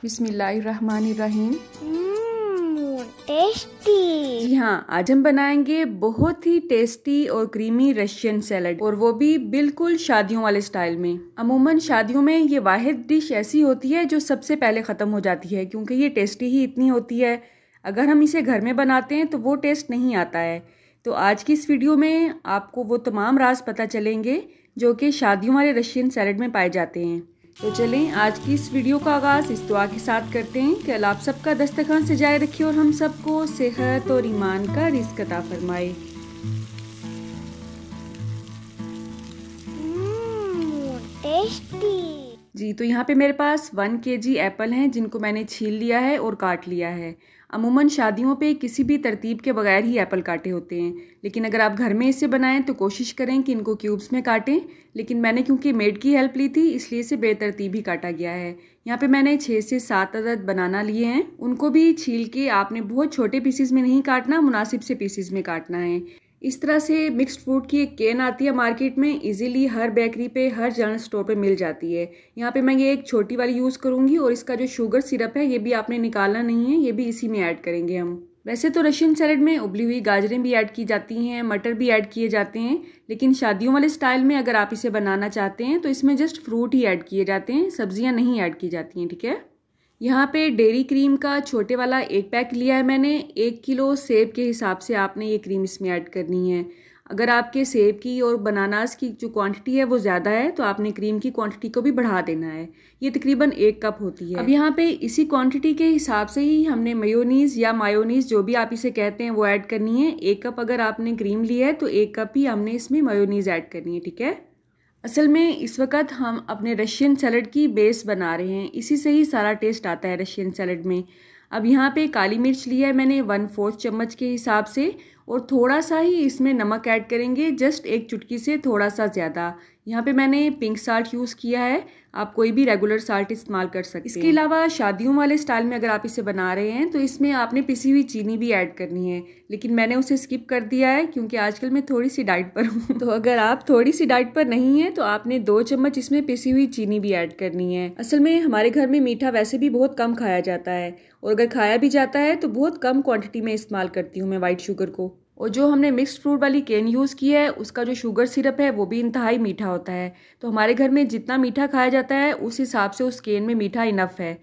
बिस्मिल्लाहिर्रहमानिर्रहीम। टेस्टी। जी हाँ, आज हम बनाएंगे बहुत ही टेस्टी और क्रीमी रशियन सैलड, और वो भी बिल्कुल शादियों वाले स्टाइल में। अमूमन शादियों में ये वाहिद डिश ऐसी होती है जो सबसे पहले ख़त्म हो जाती है, क्योंकि ये टेस्टी ही इतनी होती है। अगर हम इसे घर में बनाते हैं तो वो टेस्ट नहीं आता है। तो आज की इस वीडियो में आपको वो तमाम राज पता चलेंगे जो कि शादियों वाले रशियन सैलड में पाए जाते हैं। तो चलें आज की इस वीडियो का आगाज़ इस दुआ के साथ करते हैं कि अल्लाह आप सबका दस्तरखान सजाए रखे और हम सबको सेहत और ईमान का रिज़्क अता फरमाए। टेस्टी। जी, तो यहाँ पे मेरे पास 1 kg एप्पल हैं जिनको मैंने छील लिया है और काट लिया है। अमूमन शादियों पे किसी भी तरतीब के बगैर ही एप्पल काटे होते हैं, लेकिन अगर आप घर में इसे बनाएं तो कोशिश करें कि इनको क्यूब्स में काटें। लेकिन मैंने क्योंकि मेड की हेल्प ली थी इसलिए इसे बेतरतीब ही काटा गया है। यहाँ पे मैंने 6 से 7 अदद बनाना लिए हैं। उनको भी छील के आपने बहुत छोटे पीसेस में नहीं काटना, मुनासिब से पीसेस में काटना है। इस तरह से मिक्स्ड फ्रूट की एक कैन आती है मार्केट में, इजीली हर बेकरी पे, हर जनरल स्टोर पे मिल जाती है। यहाँ पे मैं ये एक छोटी वाली यूज़ करूँगी, और इसका जो शुगर सिरप है ये भी आपने निकालना नहीं है, ये भी इसी में ऐड करेंगे हम। वैसे तो रशियन सैलड में उबली हुई गाजरें भी ऐड की जाती हैं, मटर भी ऐड किए जाते हैं, लेकिन शादियों वाले स्टाइल में अगर आप इसे बनाना चाहते हैं तो इसमें जस्ट फ्रूट ही ऐड किए जाते हैं, सब्जियाँ नहीं ऐड की जाती हैं, ठीक है। यहाँ पे डेयरी क्रीम का छोटे वाला 1 पैक लिया है मैंने। 1 किलो सेब के हिसाब से आपने ये क्रीम इसमें ऐड करनी है। अगर आपके सेब की और बनानास की जो क्वांटिटी है वो ज़्यादा है तो आपने क्रीम की क्वांटिटी को भी बढ़ा देना है। ये तकरीबन 1 कप होती है। अब यहाँ पे इसी क्वांटिटी के हिसाब से ही हमने मेयोनीज़ या मायोनीज़ जो भी आप इसे कहते हैं वो ऐड करनी है। 1 कप अगर आपने क्रीम ली है तो 1 कप ही हमने इसमें मायोनीज़ ऐड करनी है, ठीक है। असल में इस वक्त हम अपने रशियन सैलड की बेस बना रहे हैं, इसी से ही सारा टेस्ट आता है रशियन सैलड में। अब यहाँ पे काली मिर्च लिया है मैंने 1/4 चम्मच के हिसाब से, और थोड़ा सा ही इसमें नमक ऐड करेंगे, जस्ट 1 चुटकी से थोड़ा सा ज़्यादा। यहाँ पे मैंने पिंक साल्ट यूज़ किया है, आप कोई भी रेगुलर साल्ट इस्तेमाल कर सकते हैं। इसके अलावा शादियों वाले स्टाइल में अगर आप इसे बना रहे हैं तो इसमें आपने पिसी हुई चीनी भी ऐड करनी है, लेकिन मैंने उसे स्किप कर दिया है क्योंकि आजकल मैं थोड़ी सी डाइट पर हूँ। तो अगर आप थोड़ी सी डाइट पर नहीं है तो आपने 2 चम्मच इसमें पिसी हुई चीनी भी ऐड करनी है। असल में हमारे घर में मीठा वैसे भी बहुत कम खाया जाता है, और अगर खाया भी जाता है तो बहुत कम क्वांटिटी में इस्तेमाल करती हूँ मैं वाइट शुगर को। और जो हमने मिक्स्ड फ्रूट वाली कैन यूज़ की है उसका जो शुगर सिरप है वो भी इंतहाई मीठा होता है। तो हमारे घर में जितना मीठा खाया जाता है उस हिसाब से उस कैन में मीठा इनफ है।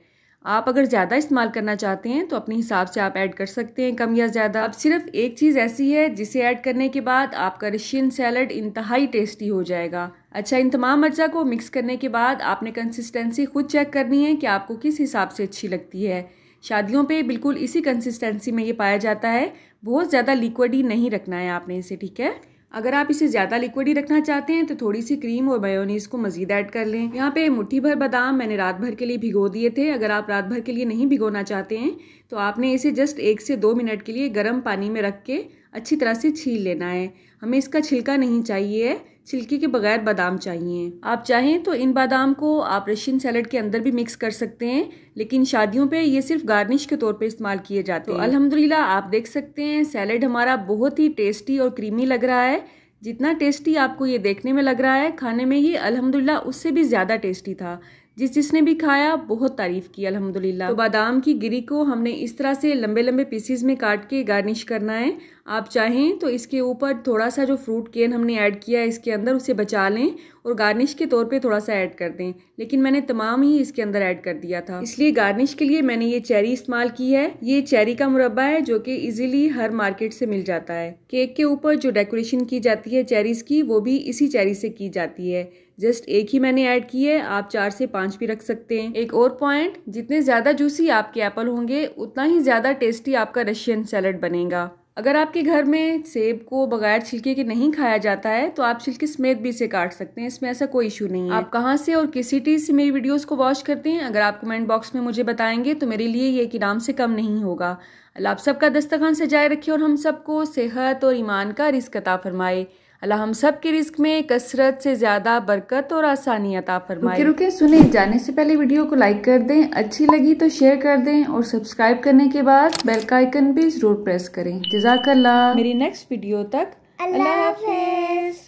आप अगर ज़्यादा इस्तेमाल करना चाहते हैं तो अपने हिसाब से आप ऐड कर सकते हैं, कम या ज़्यादा। अब सिर्फ एक चीज़ ऐसी है जिसे ऐड करने के बाद आपका रशियन सैलड इंतहाई टेस्टी हो जाएगा। अच्छा, इन तमाम अज्जा को मिक्स करने के बाद आपने कंसिस्टेंसी खुद चेक करनी है कि आपको किस हिसाब से अच्छी लगती है। शादियों पे बिल्कुल इसी कंसिस्टेंसी में ये पाया जाता है, बहुत ज़्यादा लिक्विड ही नहीं रखना है आपने इसे, ठीक है। अगर आप इसे ज़्यादा लिक्विड ही रखना चाहते हैं तो थोड़ी सी क्रीम और मेयोनीज़ को मज़ीद ऐड कर लें। यहाँ पे मुट्ठी भर बादाम मैंने रात भर के लिए भिगो दिए थे। अगर आप रात भर के लिए नहीं भिगोना चाहते हैं तो आपने इसे जस्ट 1 से 2 मिनट के लिए गर्म पानी में रख के अच्छी तरह से छील लेना है। हमें इसका छिलका नहीं चाहिए, छिलके के बगैर बादाम चाहिए। आप चाहें तो इन बादाम को आप रशियन सैलड के अंदर भी मिक्स कर सकते हैं, लेकिन शादियों पे ये सिर्फ गार्निश के तौर पे इस्तेमाल किए जाते हैं। तो अल्हम्दुलिल्लाह आप देख सकते हैं सैलड हमारा बहुत ही टेस्टी और क्रीमी लग रहा है। जितना टेस्टी आपको ये देखने में लग रहा है, खाने में ये अल्हम्दुलिल्लाह उससे भी ज़्यादा टेस्टी था। जिसने भी खाया बहुत तारीफ़ की अल्हम्दुलिल्लाह। तो बादाम की गिरी को हमने इस तरह से लंबे लंबे पीसीज में काट के गार्निश करना है। आप चाहें तो इसके ऊपर थोड़ा सा जो फ्रूट कैन हमने ऐड किया है इसके अंदर उसे बचा लें और गार्निश के तौर पे थोड़ा सा ऐड कर दें, लेकिन मैंने तमाम ही इसके अंदर ऐड कर दिया था, इसलिए गार्निश के लिए मैंने ये चेरी इस्तेमाल की है। ये चेरी का मुरब्बा है जो कि इजीली हर मार्केट से मिल जाता है। केक के ऊपर जो डेकोरेशन की जाती है चेरीज की, वो भी इसी चेरी से की जाती है। जस्ट 1 ही मैंने ऐड की है, आप 4 से 5 भी रख सकते हैं। एक और पॉइंट, जितने ज़्यादा जूसी आपके एप्पल होंगे उतना ही ज़्यादा टेस्टी आपका रशियन सैलड बनेगा। अगर आपके घर में सेब को बगैर छिलके के नहीं खाया जाता है तो आप छिलके समेत भी इसे काट सकते हैं, इसमें ऐसा कोई इशू नहीं है। आप कहाँ से और किस सिटी से मेरी वीडियोस को वॉच करते हैं अगर आप कमेंट बॉक्स में मुझे बताएंगे तो मेरे लिए ये एक इनाम से कम नहीं होगा। अल्लाह आप सबका दस्तरखान सजाए रखे और हम सबको सेहत और ईमान का रिज़्क अता फरमाए। अल्लाह हम सब के रिस्क में कसरत से ज़्यादा बरकत और आसानी अता फरमाए। रुके सुने, जाने से पहले वीडियो को लाइक कर दें, अच्छी लगी तो शेयर कर दें, और सब्सक्राइब करने के बाद बेल का आइकन भी जरूर प्रेस करें। जज़ाकल्लाह। मेरी नेक्स्ट वीडियो तक अल्लाह हाफ़िज़।